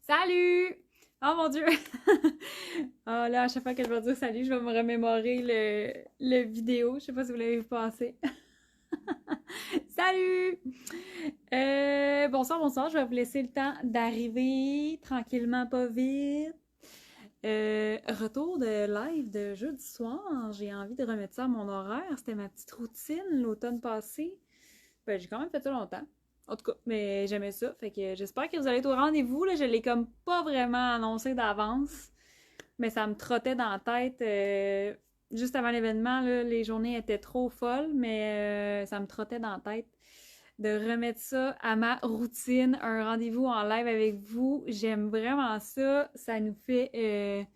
Salut! Oh mon Dieu! Oh là, à chaque fois que je vais dire salut, je vais me remémorer le vidéo. Je sais pas si vous l'avez vu passer. Salut! Bonsoir, bonsoir. Je vais vous laisser le temps d'arriver tranquillement, pas vite. Retour de live de jeudi soir. J'ai envie de remettre ça à mon horaire. C'était ma petite routine l'automne passé. Ben, j'ai quand même fait ça longtemps. En tout cas, mais j'aimais ça. Fait que j'espère que vous allez être au rendez-vous. Là. Je l'ai comme pas vraiment annoncé d'avance. Mais ça me trottait dans la tête. Juste avant l'événement, là, les journées étaient trop folles, mais ça me trottait dans la tête de remettre ça à ma routine, un rendez-vous en live avec vous. J'aime vraiment ça. Ça nous fait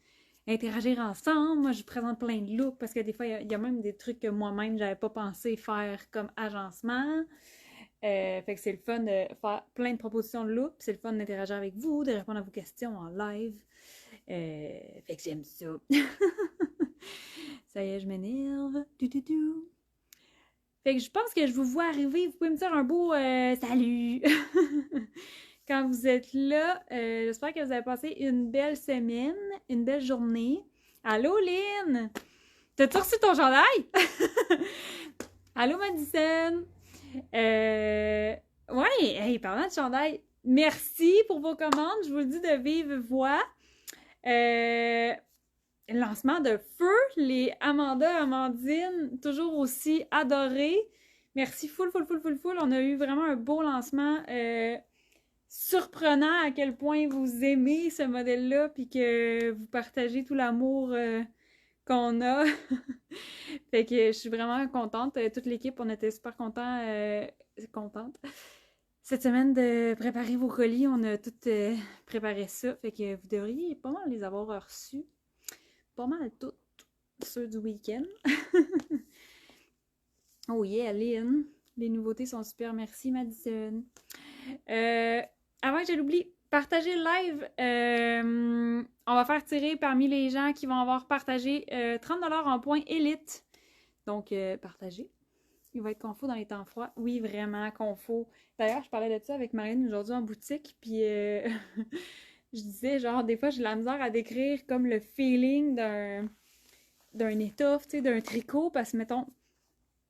interagir ensemble. Moi, je présente plein de looks parce que des fois, il y a même des trucs que moi-même, j'avais pas pensé faire comme agencement. Fait que c'est le fun de faire plein de propositions de looks. C'est le fun d'interagir avec vous, de répondre à vos questions en live. Fait que j'aime ça. Ça y est, je m'énerve. Fait que je pense que je vous vois arriver. Vous pouvez me dire un beau salut quand vous êtes là. J'espère que vous avez passé une belle semaine, une belle journée. Allô, Lynn! T'as-tu reçu ton chandail? Allô, Madison! Ouais, hey, parlant de chandail, merci pour vos commandes. Je vous le dis de vive voix. Lancement de feu, les Amandine, toujours aussi adorées. Merci full. On a eu vraiment un beau lancement. Surprenant à quel point vous aimez ce modèle-là puis que vous partagez tout l'amour qu'on a. Fait que je suis vraiment contente. Toute l'équipe, on était super contente. Cette semaine de préparer vos colis, on a tout préparé ça. Fait que vous devriez pas mal les avoir reçus. Pas mal toutes, ceux du week-end. Oh yeah, Lynn. Les nouveautés sont super. Merci, Madison. Avant que je l'oublie, partagez le live. On va faire tirer parmi les gens qui vont avoir partagé 30$ en points élite. Donc, partagez. Il va être confo dans les temps froids. Oui, vraiment, confo. D'ailleurs, je parlais de ça avec Marine aujourd'hui en boutique, puis je disais, genre, des fois, j'ai la misère à décrire comme le feeling d'un étoffe, tu sais, d'un tricot, parce que, mettons,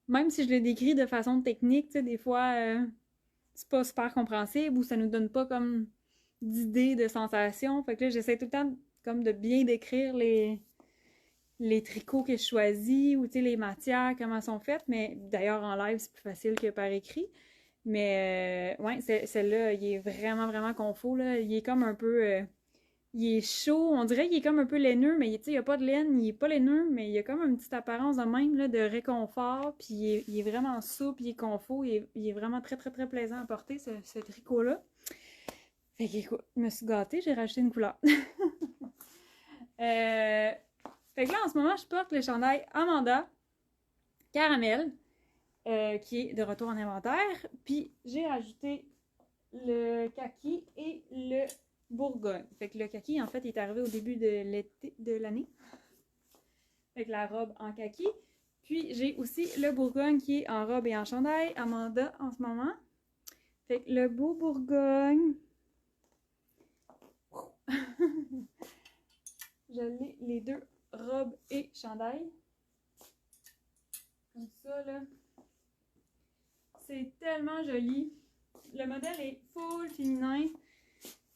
même si je le décris de façon technique, tu sais, des fois, c'est pas super compréhensible ou ça nous donne pas comme d'idées, de sensations. Fait que là, j'essaie tout le temps comme de bien décrire les tricots que je choisis ou, tu sais, les matières, comment elles sont faites. Mais d'ailleurs, en live, c'est plus facile que par écrit. Mais, ouais, celle-là, il est vraiment confort, là. Il est comme un peu... il est chaud, on dirait qu'il est comme un peu laineux, mais il n'y a pas de laine, il est pas laineux, mais il y a comme une petite apparence de même là, de réconfort, puis il est vraiment souple, il est confort, il est vraiment très plaisant à porter, ce tricot-là. Fait que écoute, je me suis gâtée, j'ai rajouté une couleur. Fait que là, en ce moment, je porte le chandail Amanda Caramel, qui est de retour en inventaire, puis j'ai rajouté le kaki et le Bourgogne. Fait que le kaki, en fait, est arrivé au début de l'année. Avec la robe en kaki. Puis j'ai aussi le Bourgogne qui est en robe et en chandail. Amanda en ce moment. Fait que le beau Bourgogne. Je l'ai les deux robes et chandail. Comme ça, là. C'est tellement joli. Le modèle est full féminin.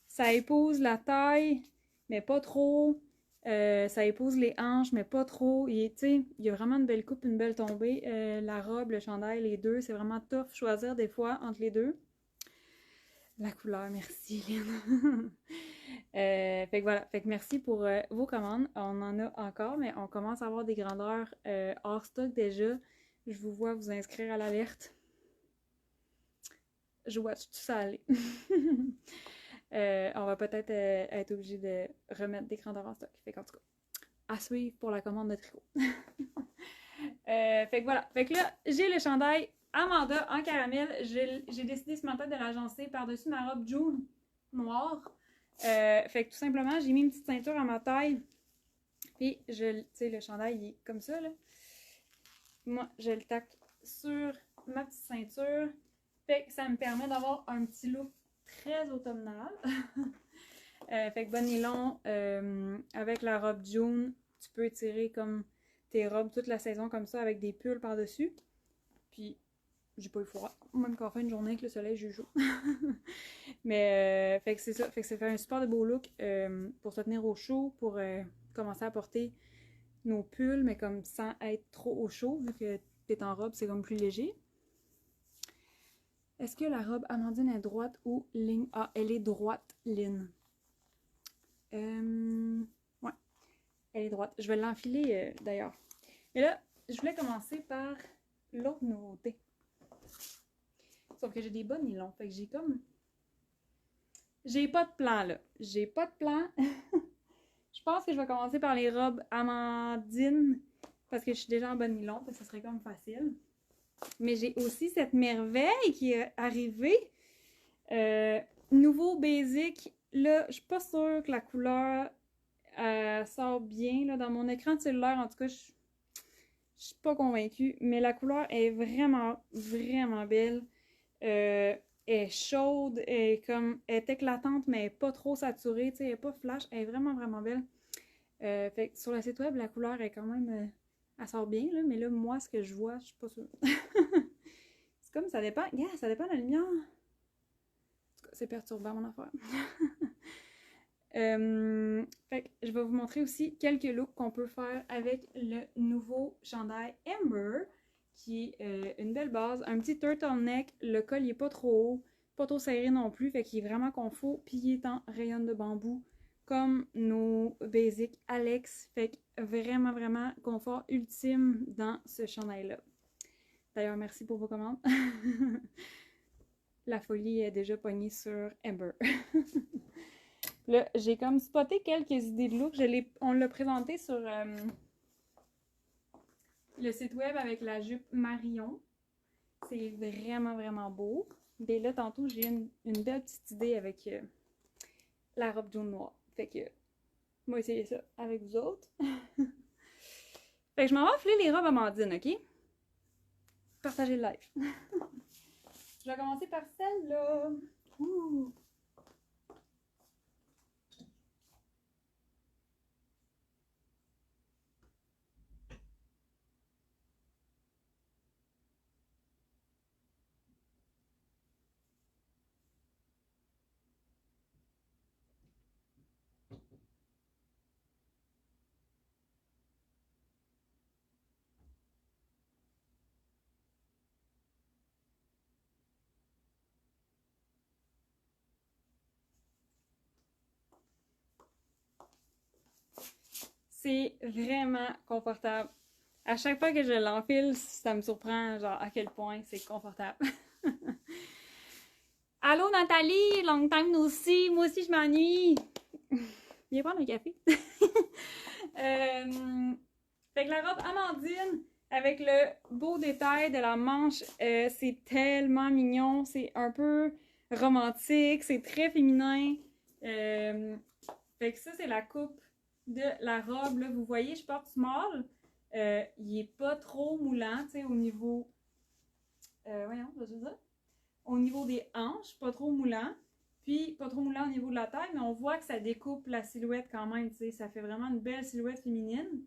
Ça épouse la taille, mais pas trop. Ça épouse les hanches, mais pas trop. Il y a vraiment une belle coupe, une belle tombée. La robe, le chandail, les deux, c'est vraiment tough choisir des fois entre les deux. La couleur, merci Lynn. Fait que voilà, fait que merci pour vos commandes. On en a encore, mais on commence à avoir des grandeurs hors stock déjà. Je vous vois vous inscrire à l'alerte. Je vois tout ça aller. On va peut-être être obligé de remettre des grandeurs en stock. Fait qu'en tout cas, à suivre pour la commande de tricot. Fait que voilà. Fait que là, j'ai le chandail Amanda en caramel. J'ai décidé ce matin de l'agencer par-dessus ma robe jaune noire. Fait que tout simplement, j'ai mis une petite ceinture à ma taille. Puis, tu sais, le chandail, il est comme ça, là. Moi, je le tac sur ma petite ceinture. Fait que ça me permet d'avoir un petit look très automnal. Fait que bas de nylon, avec la robe June, tu peux étirer comme tes robes toute la saison comme ça avec des pulls par-dessus. Puis, j'ai pas eu froid. Même qu'en fin de journée avec le soleil, j'ai eu chaud. Mais, fait que c'est ça. Fait que ça fait un super de beau look pour se tenir au chaud, pour commencer à porter nos pulls, mais comme sans être trop au chaud, vu que t'es en robe, c'est comme plus léger. Est-ce que la robe Amandine est droite ou ligne? Ah, elle est droite, ligne. Ouais, elle est droite. Je vais l'enfiler d'ailleurs. Et là, je voulais commencer par l'autre nouveauté. Sauf que j'ai des bas nylons. Fait que j'ai comme... J'ai pas de plan, là. J'ai pas de plan. Je pense que je vais commencer par les robes Amandine. Parce que je suis déjà en bas nylon. Fait que ça serait comme facile. Mais j'ai aussi cette merveille qui est arrivée. Nouveau basic. Là, je suis pas sûre que la couleur sort bien. Là, dans mon écran de cellulaire, en tout cas, je suis pas convaincue. Mais la couleur est vraiment, vraiment belle. Elle est chaude, elle est éclatante, mais elle est pas trop saturée. Elle est pas flash. Elle est vraiment, vraiment belle. Fait que sur le site web, la couleur est quand même... elle sort bien, là, mais là, moi, ce que je vois, je suis pas sûre. C'est comme, ça dépend. Yeah, ça dépend de la lumière. C'est perturbant, mon affaire. Fait que je vais vous montrer aussi quelques looks qu'on peut faire avec le nouveau chandail Amber, qui est une belle base. Un petit turtleneck, le col il est pas trop haut, pas trop serré non plus, fait qu'il est vraiment confort, puis il est en rayon de bambou, comme nos basics Alex. Fait que vraiment, vraiment confort ultime dans ce chandail-là. D'ailleurs, merci pour vos commandes. La folie est déjà pognée sur Amber. Là, j'ai comme spoté quelques idées de look. On l'a présenté sur le site web avec la jupe Marion. C'est vraiment, vraiment beau. Mais là, tantôt, j'ai une belle petite idée avec la robe jaune noire. Fait que, moi, essayer ça avec vous autres. Fait que je m'en vais enfiler les robes Amandine, OK? Partagez le live. Je vais commencer par celle-là. Ouh! C'est vraiment confortable. À chaque fois que je l'enfile, ça me surprend genre à quel point c'est confortable. Allô Nathalie, long time no see. Moi aussi je m'ennuie. Viens prendre un café. Fait que la robe Amandine avec le beau détail de la manche, c'est tellement mignon. C'est un peu romantique, c'est très féminin. Fait que ça c'est la coupe de la robe. Là, vous voyez, je porte small. Il est pas trop moulant, tu sais, au niveau... voyons, je veux dire. Au niveau des hanches, pas trop moulant. Puis, pas trop moulant au niveau de la taille, mais on voit que ça découpe la silhouette quand même, tu sais. Ça fait vraiment une belle silhouette féminine.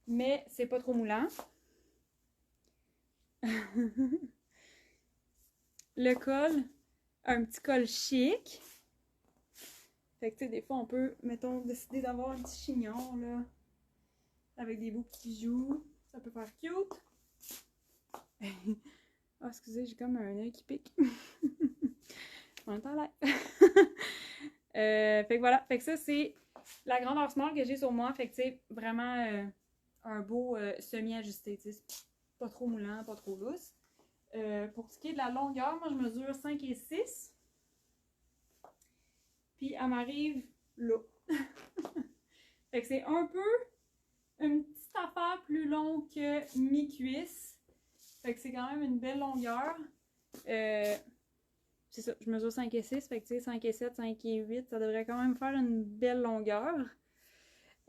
Mais c'est pas trop moulant. Le col, un petit col chic. Fait que, tu sais, des fois, on peut, mettons, décider d'avoir un petit chignon, là. Avec des beaux petits joues. Ça peut faire cute. Ah, excusez, j'ai comme un œil qui pique. On est en live. Fait que voilà. Fait que ça, c'est la grandeur small que j'ai sur moi. Fait que, tu sais, vraiment un beau semi-ajusté. Tu sais, pas trop moulant, pas trop lousse. Pour ce qui est de la longueur, moi, je mesure 5 et 6. Puis, elle m'arrive là. Fait que c'est un peu une petite affaire plus longue que mi-cuisse. Fait que c'est quand même une belle longueur. C'est ça, je mesure 5 et 6, fait que tu sais, 5 et 7, 5 et 8, ça devrait quand même faire une belle longueur.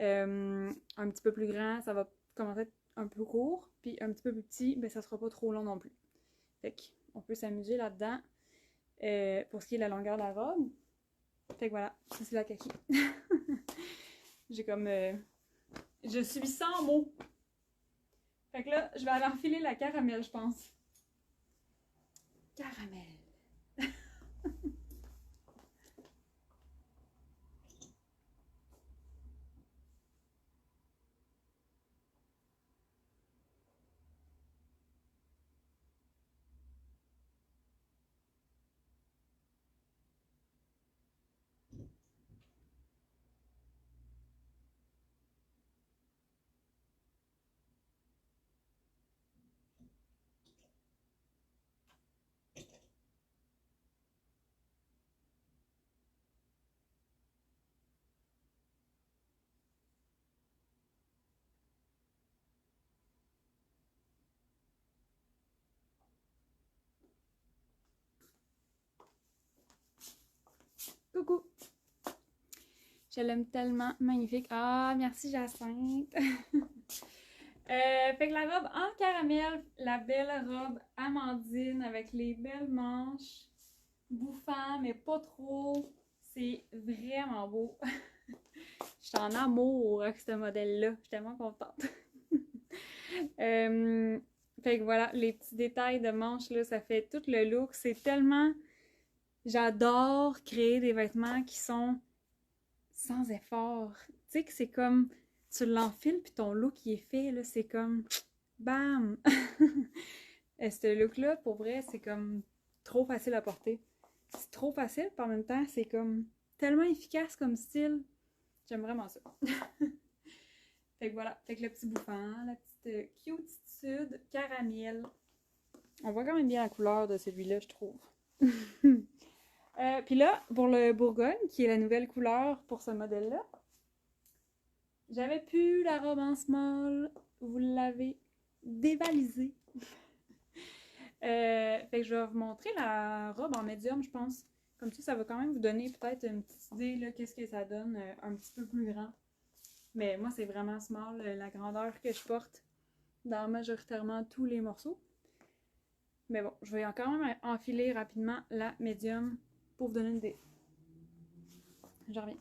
Un petit peu plus grand, ça va commencer à être un peu court, puis un petit peu plus petit, ben ça sera pas trop long non plus. Fait qu'on peut s'amuser là-dedans pour ce qui est de la longueur de la robe. Fait que voilà, ça c'est la kaki. J'ai comme... je suis sans mots. Fait que là, je vais aller enfiler la caramel, je pense. Caramel. Coucou! Je l'aime tellement magnifique. Ah, merci Jacinthe! Fait que la robe en caramel, la belle robe Amandine avec les belles manches, bouffant mais pas trop. C'est vraiment beau. Je suis en amour avec ce modèle-là. Je suis tellement contente. Fait que voilà, les petits détails de manches, là, ça fait tout le look. C'est tellement... J'adore créer des vêtements qui sont sans effort. Tu sais que c'est comme... Tu l'enfiles puis ton look il est fait, là. C'est comme... Bam! Ce look-là, pour vrai, c'est comme trop facile à porter. C'est trop facile, puis en même temps, c'est comme tellement efficace comme style. J'aime vraiment ça. Fait que voilà, fait que le petit bouffant, la petite cutitude caramel. On voit quand même bien la couleur de celui-là, je trouve. Puis là, pour le Bourgogne, qui est la nouvelle couleur pour ce modèle-là, j'avais plus la robe en small. Vous l'avez dévalisée. Fait que je vais vous montrer la robe en médium, je pense. Comme ça va quand même vous donner peut-être une petite idée, là, qu'est-ce que ça donne un petit peu plus grand. Mais moi, c'est vraiment small, la grandeur que je porte dans majoritairement tous les morceaux. Mais bon, je vais quand même enfiler rapidement la médium pour vous donner une idée. Je reviens.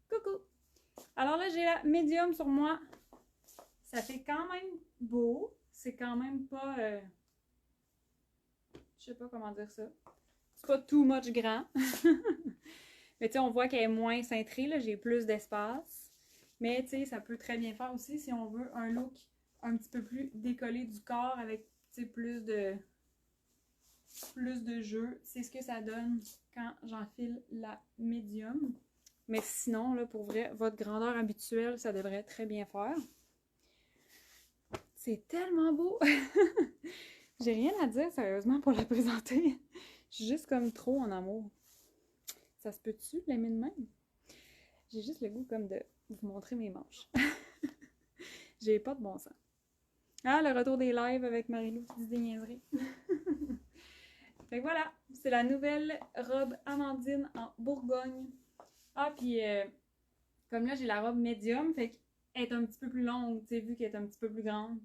Coucou! Alors là, j'ai la médium sur moi. Ça fait quand même beau. C'est quand même pas... je sais pas comment dire ça. C'est pas too much grand. Mais tu sais, on voit qu'elle est moins cintrée, là. J'ai plus d'espace. Mais tu sais, ça peut très bien faire aussi si on veut un look un petit peu plus décollé du corps avec, tu sais, plus de jeu. C'est ce que ça donne quand j'enfile la médium. Mais sinon, là, pour vrai, votre grandeur habituelle, ça devrait très bien faire. C'est tellement beau! J'ai rien à dire, sérieusement, pour la présenter. Je suis juste comme trop en amour. Ça se peut-tu, l'aimer de même? J'ai juste le goût comme de vous montrer mes manches. J'ai pas de bon sens. Ah, le retour des lives avec Marie-Lou qui dit des niaiseries. Fait que voilà, c'est la nouvelle robe Amandine en Bourgogne. Ah, puis comme là, j'ai la robe médium, fait qu'elle est un petit peu plus longue, tu sais, vu qu'elle est un petit peu plus grande.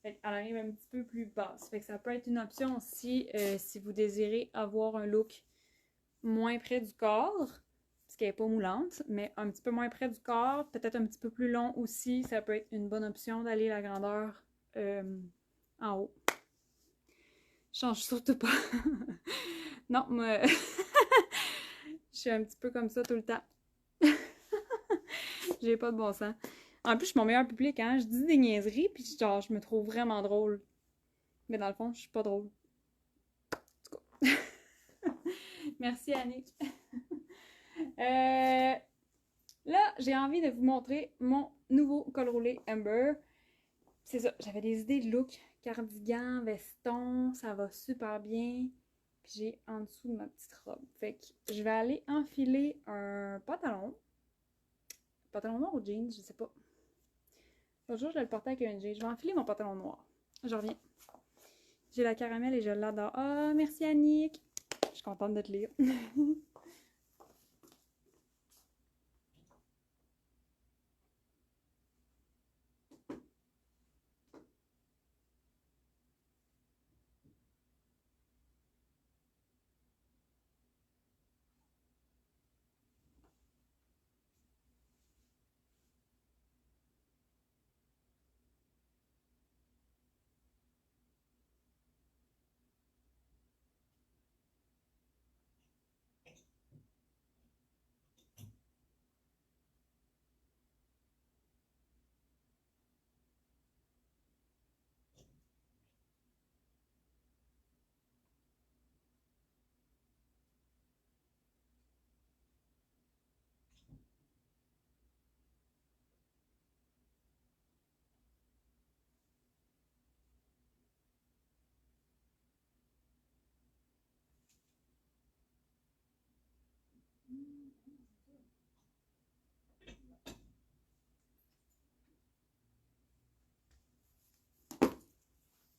Fait qu'elle arrive un petit peu plus basse. Fait que ça peut être une option aussi si vous désirez avoir un look moins près du corps, parce qu'elle n'est pas moulante, mais un petit peu moins près du corps, peut-être un petit peu plus long aussi. Ça peut être une bonne option d'aller la grandeur en haut. Je change surtout pas. Non, moi, je suis un petit peu comme ça tout le temps. J'ai pas de bon sens. En plus, je suis mon meilleur public, hein. Je dis des niaiseries, puis genre, je me trouve vraiment drôle. Mais dans le fond, je suis pas drôle. En tout cas. Merci, Annick. Là, j'ai envie de vous montrer mon nouveau col roulé Amber. C'est ça, j'avais des idées de look, cardigan, veston, ça va super bien. Puis j'ai en dessous de ma petite robe. Fait que je vais aller enfiler un pantalon. Pantalon noir ou jeans, je sais pas. L'autre jour, je le portais avec un jean. Je vais enfiler mon pantalon noir. Je reviens. J'ai la caramel et je l'adore. Ah, merci Annick. Je suis contente de te lire.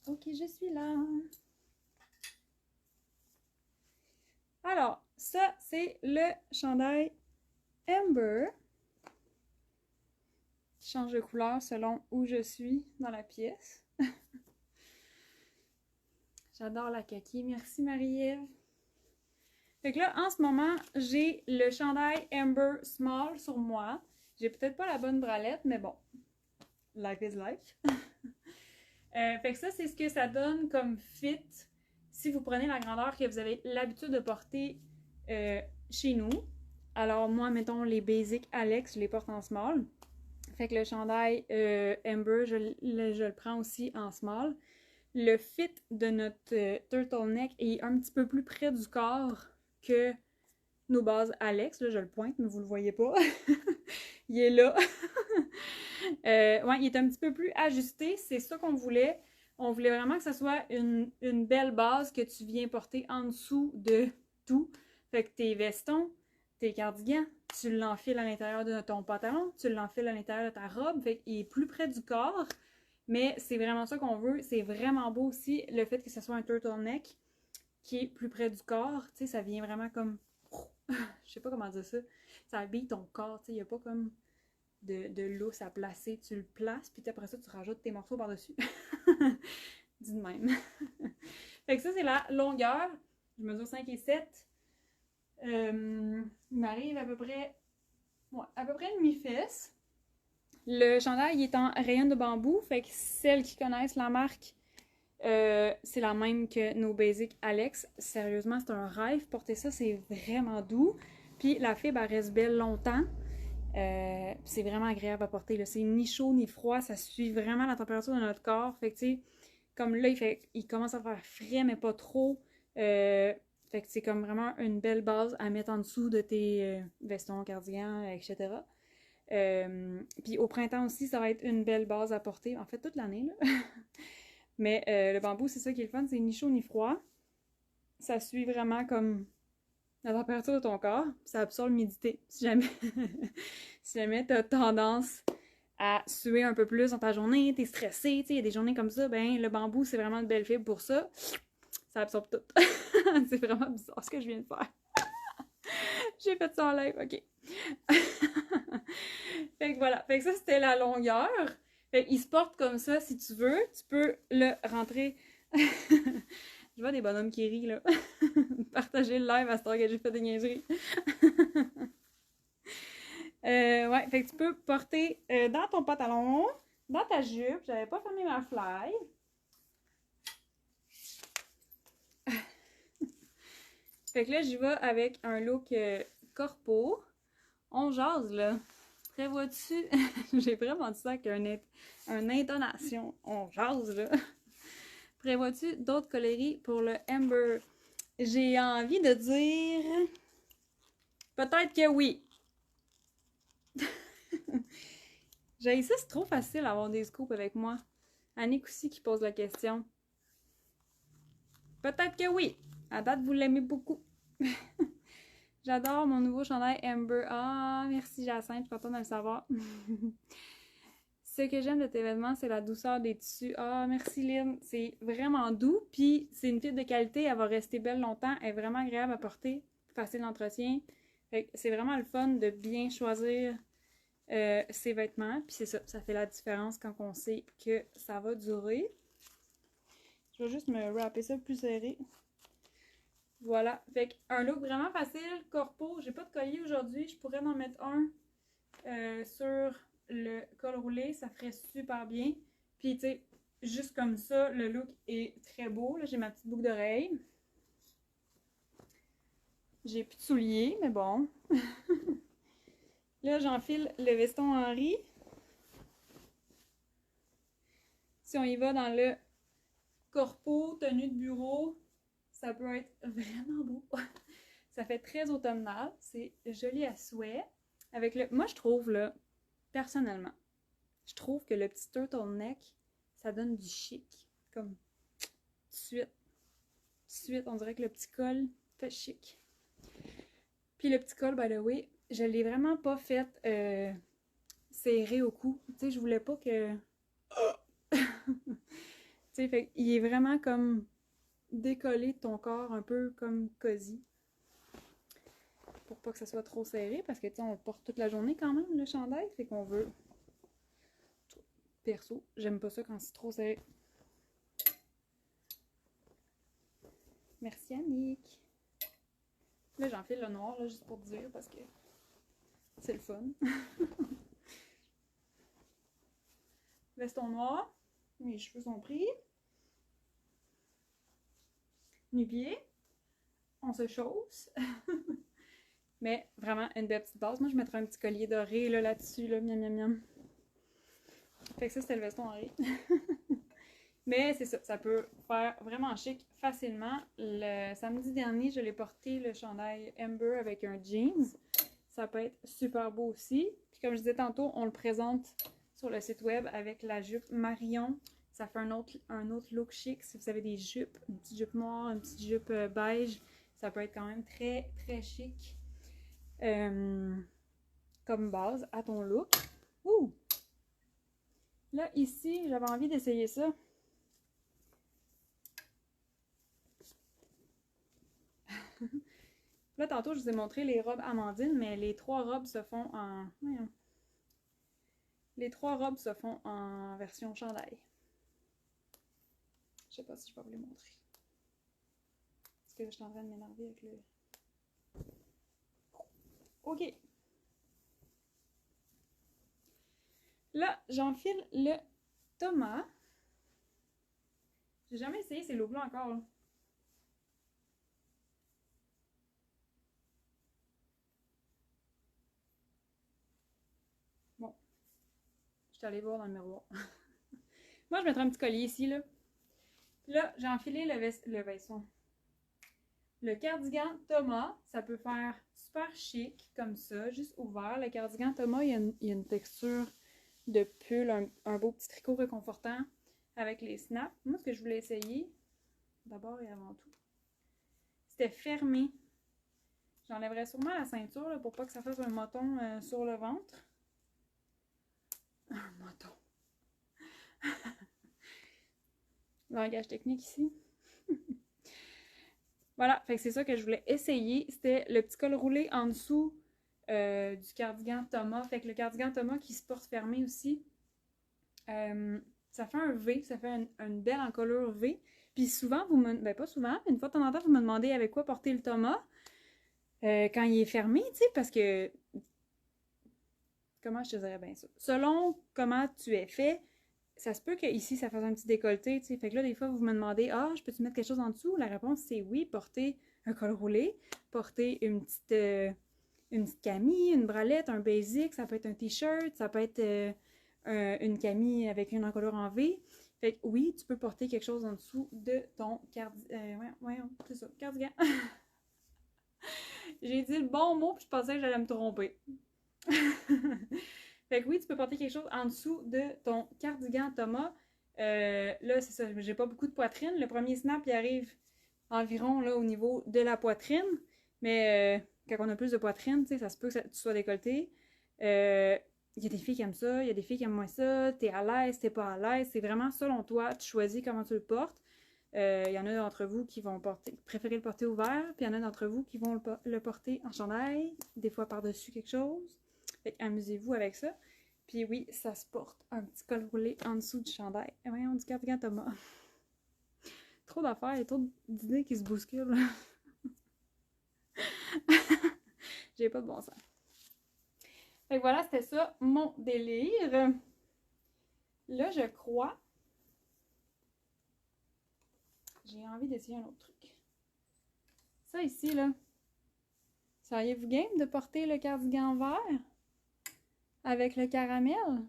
Ok, je suis là. Alors, ça, c'est le chandail Amber. Qui change de couleur selon où je suis dans la pièce. J'adore la kaki. Merci Marie-Ève. Fait que là, en ce moment, j'ai le chandail Amber Small sur moi. J'ai peut-être pas la bonne bralette, mais bon. Life is life. Fait que ça, c'est ce que ça donne comme fit si vous prenez la grandeur que vous avez l'habitude de porter chez nous. Alors moi, mettons les basic Alex, je les porte en small. Fait que le chandail Amber, je le prends aussi en small. Le fit de notre turtleneck est un petit peu plus près du corps que nos bases Alex. Là, je le pointe, mais vous le voyez pas. Il est là. Ouais, il est un petit peu plus ajusté. C'est ça qu'on voulait. On voulait vraiment que ça soit une belle base que tu viens porter en dessous de tout. Fait que tes vestons, tes cardigans, tu l'enfiles à l'intérieur de ton pantalon, tu l'enfiles à l'intérieur de ta robe. Fait qu'il est plus près du corps. Mais c'est vraiment ça qu'on veut. C'est vraiment beau aussi le fait que ce soit un turtleneck qui est plus près du corps. Tu sais, ça vient vraiment comme... Je sais pas comment dire ça. Ça habille ton corps. Tu sais, il n'y a pas comme de lousse à placer. Tu le places, puis après ça, tu rajoutes tes morceaux par-dessus. Dis de même. Fait que ça, c'est la longueur. Je mesure 5 et 7. Il m'arrive à peu près... Ouais, à peu près une mi-fesse. Le chandail, il est en rayon de bambou. Fait que celles qui connaissent la marque, c'est la même que nos basic Alex. Sérieusement, c'est un rêve. Porter ça, c'est vraiment doux. Puis la fibre, elle reste belle longtemps. C'est vraiment agréable à porter. C'est ni chaud ni froid. Ça suit vraiment la température de notre corps. Fait que, tu sais, comme là, il commence à faire frais, mais pas trop. Fait que c'est comme vraiment une belle base à mettre en dessous de tes vestons, cardigans, etc. Puis au printemps aussi, ça va être une belle base à porter. En fait, toute l'année, là. Mais le bambou, c'est ça qui est le fun. C'est ni chaud ni froid. Ça suit vraiment comme la température de ton corps. Ça absorbe l'humidité. Si jamais, si jamais t'as tendance à suer un peu plus dans ta journée, t'es stressé, il y a des journées comme ça, ben le bambou, c'est vraiment une belle fibre pour ça. Ça absorbe tout. C'est vraiment bizarre ce que je viens de faire. J'ai fait ça en live, ok. Fait que voilà. Fait que ça, c'était la longueur. Fait qu'il se porte comme ça si tu veux. Tu peux le rentrer. Je vois des bonhommes qui rient, là. Partager le live à ce temps que j'ai fait des niaiseries. Ouais, fait que tu peux porter dans ton pantalon, dans ta jupe. J'avais pas fermé ma fly. Fait que là, j'y vais avec un look corpo. On jase, là. Prévois-tu? J'ai vraiment dit ça avec une intonation. On jase, là. Prévois-tu d'autres coloris pour le Amber? J'ai envie de dire... Peut-être que oui. J'ai ça, c'est trop facile d'avoir des scoops avec moi. Annick aussi qui pose la question. Peut-être que oui. À date, vous l'aimez beaucoup. J'adore mon nouveau chandail Amber. Ah, merci Jacinthe, je suis contente de le savoir. Ce que j'aime de cet événement, c'est la douceur des tissus. Ah, merci Lynn. C'est vraiment doux. Puis, c'est une fibre de qualité. Elle va rester belle longtemps. Elle est vraiment agréable à porter. Facile d'entretien. C'est vraiment le fun de bien choisir ses vêtements. Puis c'est ça. Ça fait la différence quand on sait que ça va durer. Je vais juste me wrapper ça plus serré. Voilà. Fait un look vraiment facile. Corpo. J'ai pas de collier aujourd'hui. Je pourrais en mettre un sur le col roulé, ça ferait super bien. Puis, tu sais, juste comme ça, le look est très beau. Là, j'ai ma petite boucle d'oreille. J'ai plus de souliers, mais bon. Là, j'enfile le veston Henri. Si on y va dans le corpo, tenue de bureau, ça peut être vraiment beau. Ça fait très automnal. C'est joli à souhait. Avec le... Moi, je trouve, là, personnellement, je trouve que le petit turtleneck, ça donne du chic. Comme, tout de suite, on dirait que le petit col fait chic. Puis le petit col, by the way, je l'ai vraiment pas fait serré au cou. Tu sais, je voulais pas que... tu sais, fait il est vraiment comme décollé de ton corps, un peu comme cosy. Pour pas que ça soit trop serré, parce que tu sais, on le porte toute la journée quand même, le chandail. Fait qu'on veut... Perso, j'aime pas ça quand c'est trop serré. Merci Annick. Là, j'enfile le noir, là, juste pour te dire, parce que c'est le fun. Veston noir. Mes cheveux sont pris. Nu-pied. On se chausse. Mais vraiment, une belle petite base. Moi, je mettrais un petit collier doré là-dessus, là, miam, miam, miam. Fait que ça, c'était le veston Henri. Mais c'est ça, ça peut faire vraiment chic facilement. Le samedi dernier, je l'ai porté le chandail Amber avec un jeans. Ça peut être super beau aussi. Puis comme je disais tantôt, on le présente sur le site web avec la jupe Marion. Ça fait un autre look chic. Si vous avez des jupes, une petite jupe noire, une petite jupe beige, ça peut être quand même très, très chic comme base à ton look. Ouh! Là, ici, j'avais envie d'essayer ça. Là, tantôt, je vous ai montré les robes Amandine, mais les trois robes se font en... Les trois robes se font en version chandail. Je sais pas si je vais vous les montrer. Parce que là, je suis en train de m'énerver avec le... OK. Là, j'enfile le Thomas. J'ai jamais essayé ces looks-là encore, là. Bon. Je suis allée voir dans le miroir. Moi, je mettrais un petit collier ici, là. Puis là, j'ai enfilé le veston. Le cardigan Thomas, ça peut faire super chic, comme ça, juste ouvert. Le cardigan Thomas, il y a une texture de pull, un beau petit tricot réconfortant avec les snaps. Moi, ce que je voulais essayer, d'abord et avant tout, c'était fermé. J'enlèverais sûrement la ceinture là, pour pas que ça fasse un moton sur le ventre. Un moton. Langage technique ici. Voilà, fait que c'est ça que je voulais essayer. C'était le petit col roulé en dessous du cardigan Thomas. Fait que le cardigan Thomas qui se porte fermé aussi. Ça fait un V, ça fait une belle encolure V. Puis souvent, ben pas souvent, mais une fois de temps en temps, vous me demandez avec quoi porter le Thomas quand il est fermé, tu sais, parce que... Comment je te dirais bien ça? Selon comment tu es fait, ça se peut qu'ici, ça fasse un petit décolleté, tu sais. Fait que là, des fois, vous me demandez, ah, je peux-tu mettre quelque chose en dessous? La réponse, c'est oui, porter un col roulé, porter une petite camille, une bralette, un basic, ça peut être un t-shirt, ça peut être une camille avec une encolure en V. Fait que oui, tu peux porter quelque chose en dessous de ton c'est ça, cardigan. J'ai dit le bon mot, puis je pensais que j'allais me tromper. Fait que oui, tu peux porter quelque chose en dessous de ton cardigan Thomas. Là, c'est ça, j'ai pas beaucoup de poitrine. Le premier snap, il arrive environ là, au niveau de la poitrine. Mais quand on a plus de poitrine, ça se peut que tu sois décolleté. Il y a des filles qui aiment ça, il y a des filles qui aiment moins ça. T'es à l'aise, t'es pas à l'aise. C'est vraiment selon toi, tu choisis comment tu le portes. Il y en a d'entre vous qui vont préférer le porter ouvert, puis il y en a d'entre vous qui vont le porter en chandail, des fois par-dessus quelque chose. Fait qu'amusez-vous avec ça. Puis oui, ça se porte un petit col roulé en dessous du chandail. Et voyons, du cardigan Thomas. Trop d'affaires et trop d'idées qui se bousculent. J'ai pas de bon sens. Fait que voilà, c'était ça, mon délire. Là, je crois... J'ai envie d'essayer un autre truc. Ça ici, là. Seriez-vous game de porter le cardigan vert avec le caramel?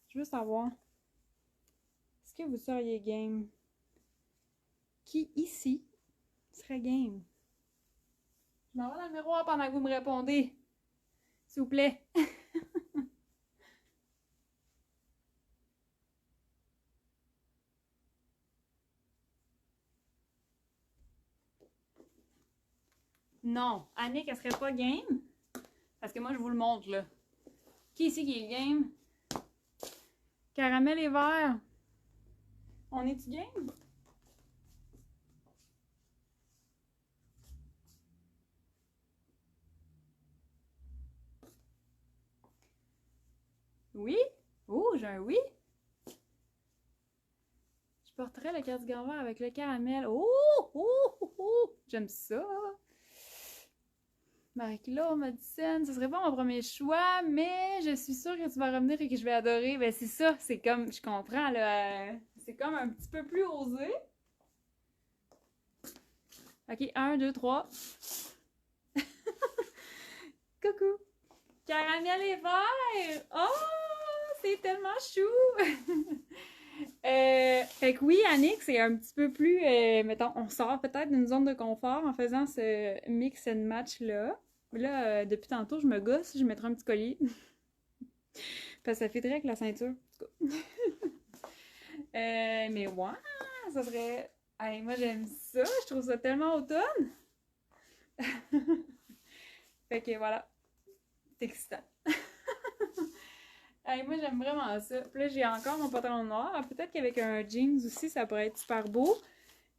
Je veux savoir. Est-ce que vous seriez game? Qui ici serait game? Je m'en vais dans le miroir pendant que vous me répondez. S'il vous plaît. Non, Annick, elle serait pas game? Parce que moi, je vous le montre, là. Qui ici qui est game? Caramel et vert. On est-tu game? Oui? Oh, j'ai un oui. Je porterais le cardigan vert avec le caramel. Oh! Oh! Oh! Oh! J'aime ça. Marie-Claude Madison, ce serait pas mon premier choix, mais je suis sûre que tu vas revenir et que je vais adorer. Ben c'est ça, c'est comme, je comprends, là, c'est comme un petit peu plus osé. Ok, 1, 2, 3. Coucou! Caramel et vert! Oh! C'est tellement chou! Fait que oui, Annick, c'est un petit peu plus, mettons, on sort peut-être d'une zone de confort en faisant ce mix and match-là. Là, depuis tantôt, je me gosse, je mettrai un petit collier. Parce que ça fitterait avec la ceinture, en tout cas. Mais ouais, ça serait... Hey, moi, j'aime ça, je trouve ça tellement automne. Fait que voilà, c'est excitant. Hey, moi, j'aime vraiment ça. Puis là, j'ai encore mon pantalon noir. Peut-être qu'avec un jeans aussi, ça pourrait être super beau.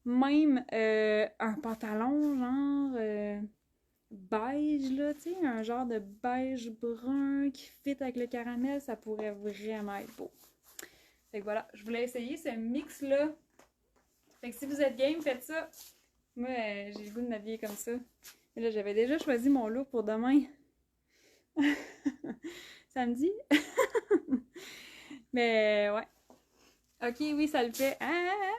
Même un pantalon, genre beige, là, tu sais, un genre de beige brun qui fit avec le caramel, ça pourrait vraiment être beau. Fait que voilà, je voulais essayer ce mix-là. Fait que si vous êtes game, faites ça. Moi, j'ai le goût de m'habiller comme ça. Mais là, j'avais déjà choisi mon look pour demain. Samedi. Mais ouais. Ok, oui, ça le fait. Ah!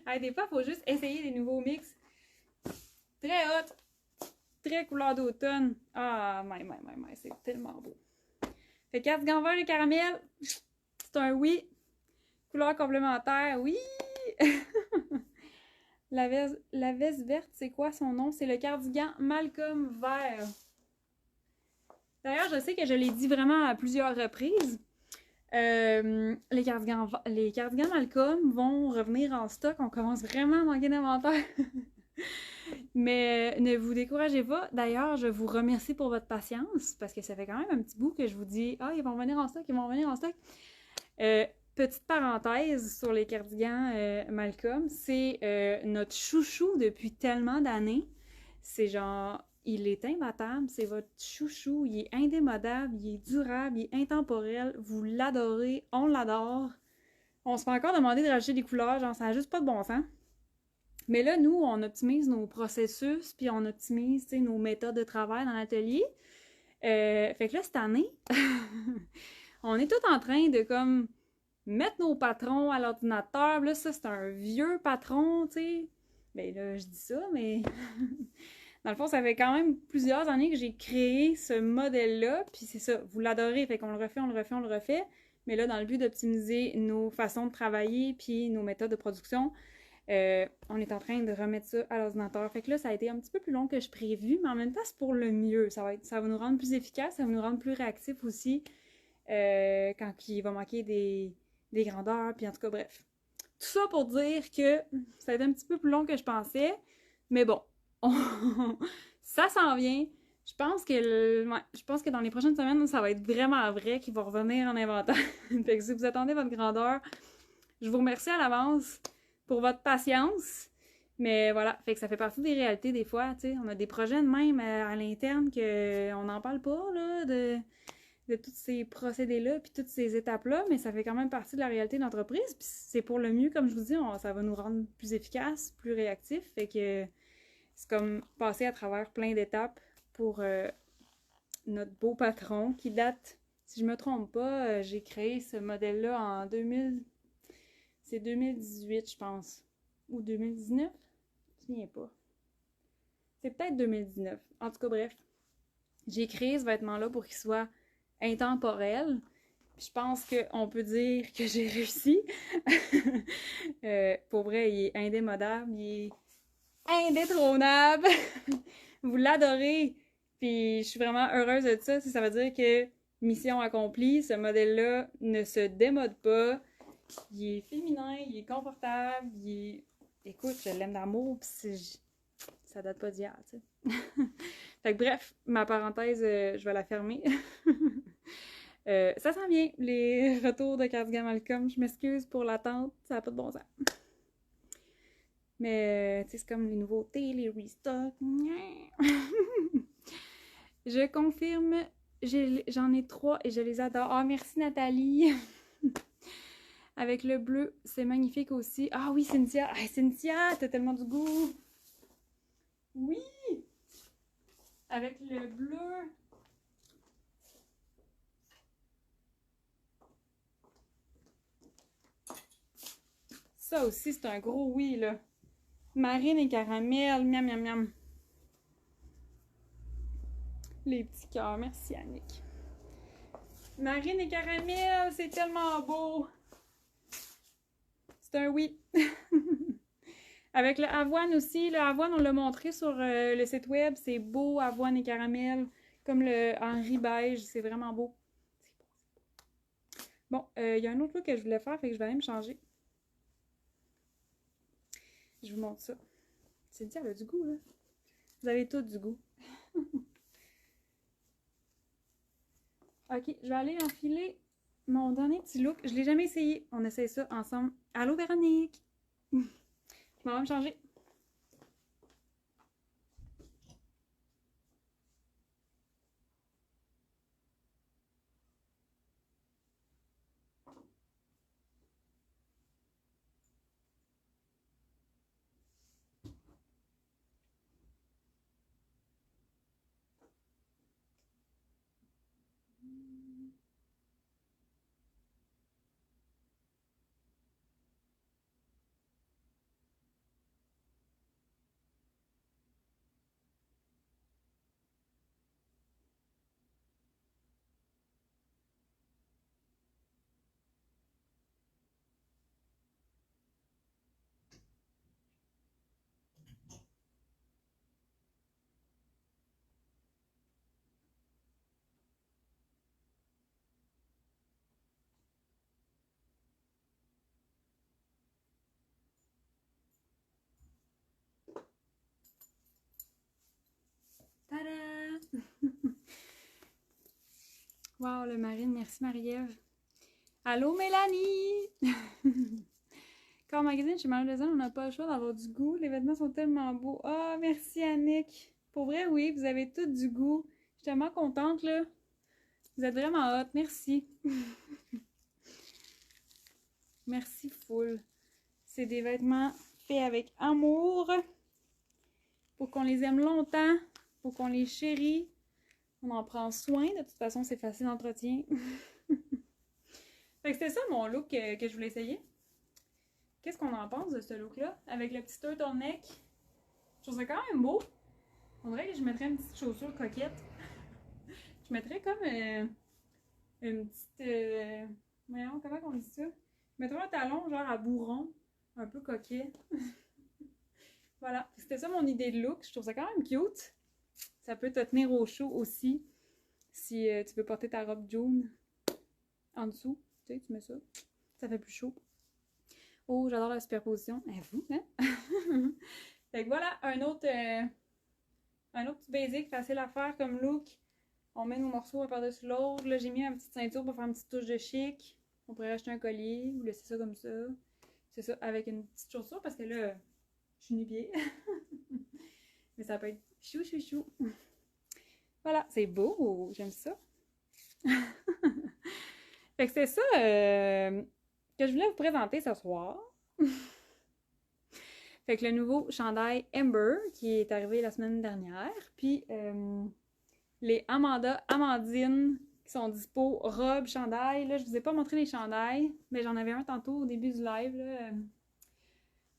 Ah, des fois, il faut juste essayer des nouveaux mix. Très hot. Très couleur d'automne. Ah, c'est tellement beau. Fait cardigan vert et caramel. C'est un oui. Couleur complémentaire, oui. La veste verte, c'est quoi son nom? C'est le cardigan Malcolm vert. D'ailleurs, je sais que je l'ai dit vraiment à plusieurs reprises. Les cardigans Malcolm vont revenir en stock. On commence vraiment à manquer d'inventaire. Mais ne vous découragez pas. D'ailleurs, je vous remercie pour votre patience parce que ça fait quand même un petit bout que je vous dis « Ah, ils vont revenir en stock, ils vont revenir en stock. » Petite parenthèse sur les cardigans Malcolm, c'est notre chouchou depuis tellement d'années. C'est genre, il est imbattable, c'est votre chouchou, il est indémodable, il est durable, il est intemporel, vous l'adorez, on l'adore. On se fait encore demander de rajouter des couleurs, genre ça n'a juste pas de bon sens. Mais là, nous, on optimise nos processus, puis on optimise nos méthodes de travail dans l'atelier. Fait que là, cette année, on est tout en train de comme mettre nos patrons à l'ordinateur. Là, ça, c'est un vieux patron, tu sais. Ben là, je dis ça, mais dans le fond, ça fait quand même plusieurs années que j'ai créé ce modèle-là. Puis c'est ça, vous l'adorez, fait qu'on le refait, on le refait, on le refait. Mais là, dans le but d'optimiser nos façons de travailler puis nos méthodes de production, on est en train de remettre ça à l'ordinateur. Fait que là, ça a été un petit peu plus long que je prévu, mais en même temps, c'est pour le mieux. Ça va nous rendre plus efficaces, ça va nous rendre plus réactifs aussi. quand il va manquer des grandeurs, puis en tout cas, bref. Tout ça pour dire que ça a été un petit peu plus long que je pensais, mais bon, ça s'en vient. Je pense que dans les prochaines semaines, ça va être vraiment vrai qu'il va revenir en inventaire. Fait que si vous attendez votre grandeur, je vous remercie à l'avance pour votre patience. Mais voilà, fait que ça fait partie des réalités des fois, tu sais. On a des projets de même à l'interne qu'on n'en parle pas, là, de tous ces procédés-là, puis toutes ces étapes-là, mais ça fait quand même partie de la réalité de l'entreprise, puis c'est pour le mieux, comme je vous dis, ça va nous rendre plus efficaces, plus réactifs, fait que c'est comme passer à travers plein d'étapes pour notre beau patron qui date, si je me trompe pas, j'ai créé ce modèle-là en 2000, c'est 2018, je pense, ou 2019, je me souviens pas. C'est peut-être 2019. En tout cas, bref, j'ai créé ce vêtement-là pour qu'il soit intemporel. Je pense qu'on peut dire que j'ai réussi. Pour vrai, il est indémodable, il est indétrônable. Vous l'adorez. Puis je suis vraiment heureuse de ça. Ça veut dire que mission accomplie, ce modèle-là ne se démode pas. Il est féminin, il est confortable, il est... Écoute, je l'aime d'amour, puis ça date pas d'hier, tu sais. Fait que bref, ma parenthèse, je vais la fermer. Ça s'en vient, les retours de Cardigan Malcolm. Je m'excuse pour l'attente, ça n'a pas de bon sens. Mais, tu sais, c'est comme les nouveautés, les restocks. Je confirme, j'en ai 3 et je les adore. Ah, merci Nathalie! Avec le bleu, c'est magnifique aussi. Ah oui, Cynthia! Ah, Cynthia, t'as tellement du goût! Oui! Avec le bleu. Ça aussi, c'est un gros oui, là. Marine et caramel, miam, miam, miam. Les petits cœurs, merci Annick. Marine et caramel, c'est tellement beau. C'est un oui. Avec le avoine aussi, le avoine, on l'a montré sur le site web, c'est beau, avoine et caramel, comme le Henri beige, c'est vraiment beau. Bon, il y a un autre look que je voulais faire, fait que je vais aller me changer. Je vous montre ça. C'est dit, elle a du goût, là. Vous avez tous du goût. Ok, je vais aller enfiler mon dernier petit look. Je l'ai jamais essayé. On essaye ça ensemble. Allô, Véronique! Je m'en vais me changer. Tada! Wow, le marine, merci Marie-Ève. Allô, Mélanie! Quand magazine chez Marie-Lausanne, on n'a pas le choix d'avoir du goût. Les vêtements sont tellement beaux. Ah, oh, merci Annick. Pour vrai, oui, vous avez tous du goût. Je suis tellement contente, là. Vous êtes vraiment hot. Merci. Merci full. C'est des vêtements faits avec amour. Pour qu'on les aime longtemps. Pour qu'on les chérit. On en prend soin. De toute façon, c'est facile d'entretien. Fait que c'était ça mon look que je voulais essayer. Qu'est-ce qu'on en pense de ce look-là? Avec le petit turtleneck. Je trouve ça quand même beau. On dirait que je mettrais une petite chaussure coquette. Je mettrais comme une petite... voyons, comment on dit ça? Je mettrais un talon genre à bourron. Un peu coquet. Voilà. C'était ça mon idée de look. Je trouve ça quand même cute. Ça peut te tenir au chaud aussi. Si tu veux porter ta robe jaune. en dessous. Tu sais, tu mets ça. Ça fait plus chaud. Oh, j'adore la superposition. Et vous, hein? Fait que voilà, un autre petit basic facile à faire comme look. On met nos morceaux un par-dessus l'autre. Là, j'ai mis ma petite ceinture pour faire une petite touche de chic. On pourrait acheter un collier ou laisser ça comme ça. C'est ça, avec une petite chaussure parce que là, je suis nu-pied. Mais ça peut être chou, chou, chou. Voilà, c'est beau. J'aime ça. Fait que c'est ça que je voulais vous présenter ce soir. Fait que le nouveau chandail Ember qui est arrivé la semaine dernière. Puis les Amandine qui sont dispo, robes, chandail. Là, je vous ai pas montré les chandails, mais j'en avais un tantôt au début du live. Là,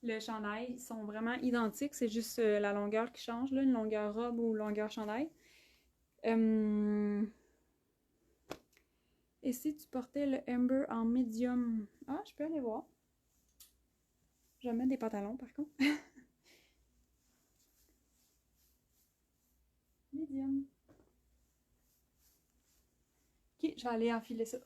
le chandail, ils sont vraiment identiques. C'est juste la longueur qui change, là, une longueur robe ou longueur chandail. Et si tu portais le Ember en medium? Ah, je peux aller voir. Je vais mettre des pantalons, par contre. Medium. Ok, je vais aller enfiler ça.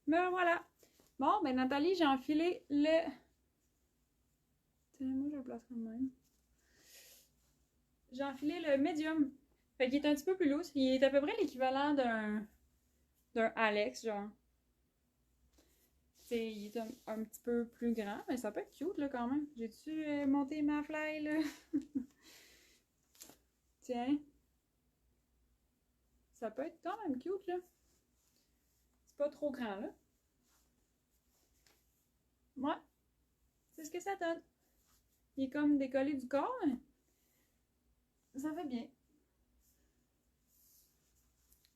Ben voilà. Bon, ben Nathalie, j'ai enfilé le... Moi, je le place comme même. J'ai enfilé le medium. Fait qu'il est un petit peu plus lourd. Il est à peu près l'équivalent d'un Alex, genre. T'sais, il est un petit peu plus grand, mais ça peut être cute, là, quand même. J'ai-tu monté ma fly, là? Tiens. Ça peut être quand même cute, là. C'est pas trop grand, là. Ouais. C'est ce que ça donne. Il est comme décollé du corps, mais ça fait bien.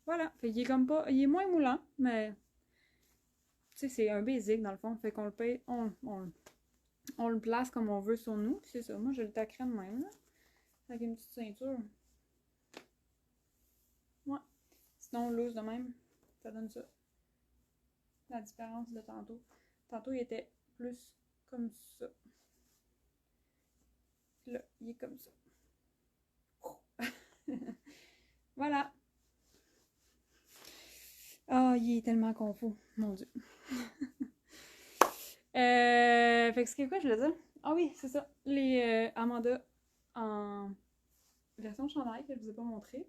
Voilà. Fait qu'il est comme pas... Il est moins moulant, mais... Tu sais, c'est un basic, dans le fond. Fait qu'on le paye... On le place comme on veut sur nous. C'est ça. Moi, je le taquerais de même, là. Avec une petite ceinture. Ouais. Sinon, on loose de même. Ça donne ça. La différence de tantôt. Tantôt, il était plus comme ça. Là, il est comme ça. Voilà. Ah, oh, il est tellement confus. Mon Dieu. Fait que c'est quoi je voulais dire? Ah oui, c'est ça. Les Amanda en version chandail que je vous ai pas montré.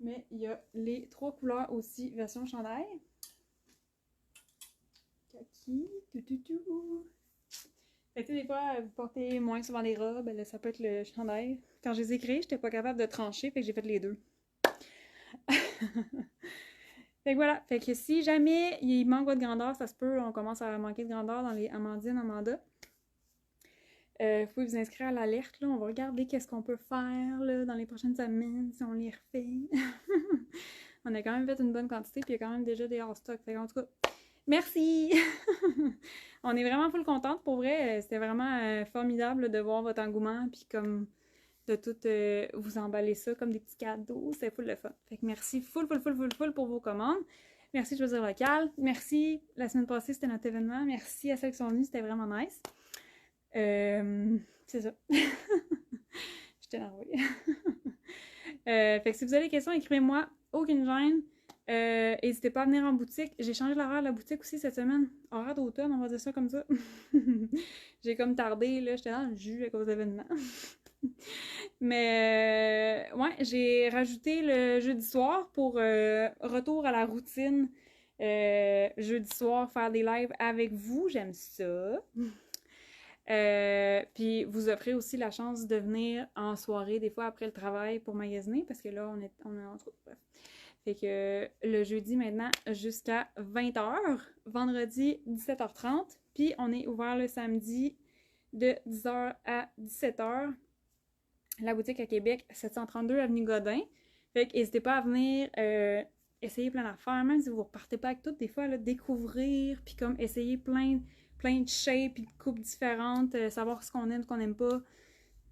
Mais il y a les 3 couleurs aussi version chandail. Kaki, tout. Fait que des fois, vous portez moins souvent des robes, là, ça peut être le chandail. Quand je les ai créés, j'étais pas capable de trancher, fait que j'ai fait les deux. Fait que voilà, fait que si jamais il manque votre grandeur, ça se peut, on commence à manquer de grandeur dans les Amandine, Amanda. Vous pouvez vous inscrire à l'alerte, là, on va regarder qu'est-ce qu'on peut faire là, dans les prochaines semaines, si on les refait. On a quand même fait une bonne quantité, puis il y a quand même déjà des hors-stock. Fait en tout cas, merci! On est vraiment full contente, pour vrai, c'était vraiment formidable de voir votre engouement, puis comme de tout vous emballer ça comme des petits cadeaux. C'était full le fun. Fait que merci full pour vos commandes. Merci de choisir local. Merci, la semaine passée, c'était notre événement. Merci à celles qui sont venues, c'était vraiment nice. C'est ça. J'étais énervée. Fait que si vous avez des questions, écrivez-moi. Aucune gêne. N'hésitez pas à venir en boutique. J'ai changé l'horaire de la boutique aussi cette semaine. Horaire d'automne, on va dire ça comme ça. J'ai comme tardé, là. J'étais dans le jus à cause de l'événement. Mais ouais, j'ai rajouté le jeudi soir pour retour à la routine. Jeudi soir, faire des lives avec vous, j'aime ça. Puis vous offrez aussi la chance de venir en soirée, des fois après le travail pour magasiner, parce que là, on est entre autres. Bref. Fait que le jeudi maintenant jusqu'à 20h, vendredi 17h30, puis on est ouvert le samedi de 10h à 17h. La boutique à Québec, 732 Avenue Godin. Fait que n'hésitez pas à venir essayer plein d'affaires, même si vous ne repartez pas avec toutes, des fois, là, découvrir, puis comme essayer plein de shapes et de coupes différentes, savoir ce qu'on aime, ce qu'on n'aime pas.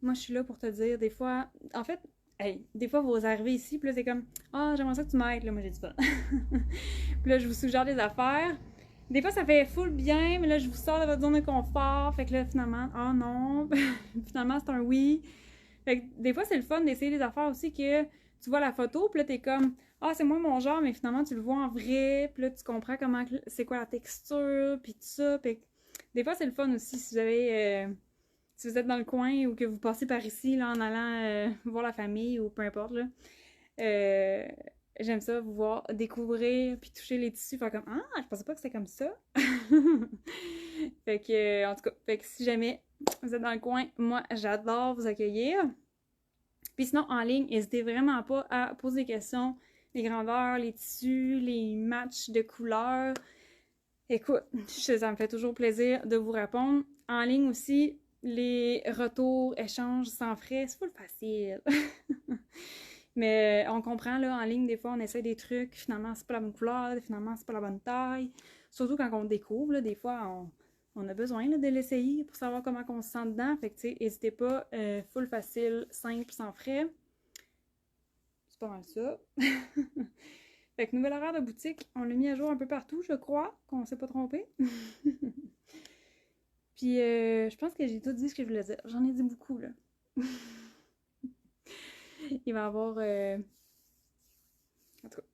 Moi, je suis là pour te dire, des fois, en fait, hey, des fois, vous arrivez ici, puis là, c'est comme, ah, j'aimerais ça que tu m'aides, là, moi, j'ai du fun. Puis là, je vous suggère des affaires. Des fois, ça fait full bien, mais là, je vous sors de votre zone de confort, fait que là, finalement, ah non, finalement, c'est un oui. Fait que des fois, c'est le fun d'essayer des affaires aussi que tu vois la photo, puis là, t'es comme, ah, c'est moi mon genre, mais finalement, tu le vois en vrai, puis là, tu comprends comment, c'est quoi la texture, puis tout ça. Puis des fois, c'est le fun aussi si vous avez, si vous êtes dans le coin ou que vous passez par ici, là, en allant voir la famille ou peu importe, là. J'aime ça, vous voir découvrir, puis toucher les tissus, faire comme, ah, je pensais pas que c'était comme ça. Fait que, en tout cas, fait que si jamais vous êtes dans le coin, moi, j'adore vous accueillir. Puis sinon, en ligne, n'hésitez vraiment pas à poser des questions, les grandeurs, les tissus, les matchs de couleurs. Écoute, ça me fait toujours plaisir de vous répondre. En ligne aussi, les retours, échanges sans frais, c'est full facile. Mais on comprend, là, en ligne, des fois, on essaie des trucs, finalement, c'est pas la bonne couleur, finalement, c'est pas la bonne taille. Surtout quand on découvre, là, des fois, on a besoin là, de l'essayer pour savoir comment on se sent dedans. Fait que, tu sais, n'hésitez pas, full facile, simple, sans frais. C'est pas mal ça. Fait que nouvel horaire de boutique, on l'a mis à jour un peu partout, je crois, qu'on s'est pas trompé. Puis, je pense que j'ai tout dit ce que je voulais dire. J'en ai dit beaucoup, là. Il va y avoir... En tout cas,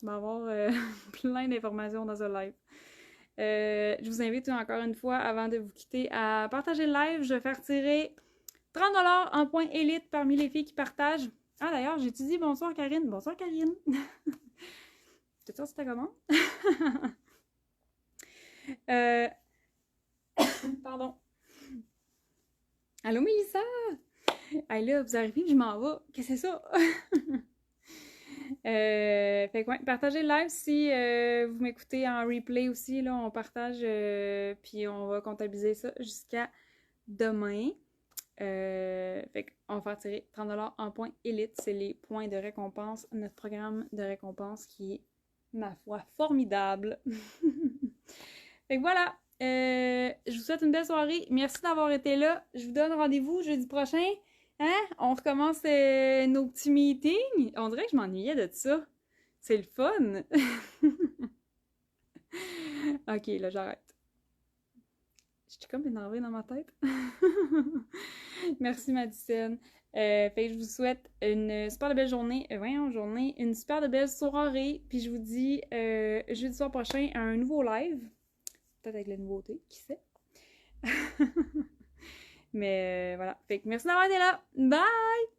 il va y avoir plein d'informations dans ce live. Je vous invite encore une fois, avant de vous quitter, à partager le live. Je vais faire tirer 30$ en points élite parmi les filles qui partagent. Ah, d'ailleurs, j'ai dit bonsoir Karine. Bonsoir Karine. T'es sûr que c'était comment? Pardon. Allô, Mélissa? Hey là, vous arrivez, je m'en vais. Qu'est-ce que c'est ça? Fait que ouais, partagez le live si vous m'écoutez en replay aussi. Là, on partage, puis on va comptabiliser ça jusqu'à demain. Fait qu'on va faire tirer 30$ en points élite. C'est les points de récompense, notre programme de récompense qui est, ma foi, formidable. Fait que voilà. Je vous souhaite une belle soirée. Merci d'avoir été là. Je vous donne rendez-vous jeudi prochain. Hein? On recommence nos petits meetings. On dirait que je m'ennuyais de ça. C'est le fun. Ok, là, j'arrête. Je suis comme énervée dans ma tête. Merci, Madison. Fait que je vous souhaite une super de belle journée. Une super de belle soirée. Puis je vous dis jeudi soir prochain un nouveau live. Peut-être avec la nouveauté, qui sait. Mais voilà. Fait que merci d'avoir été là. Bye!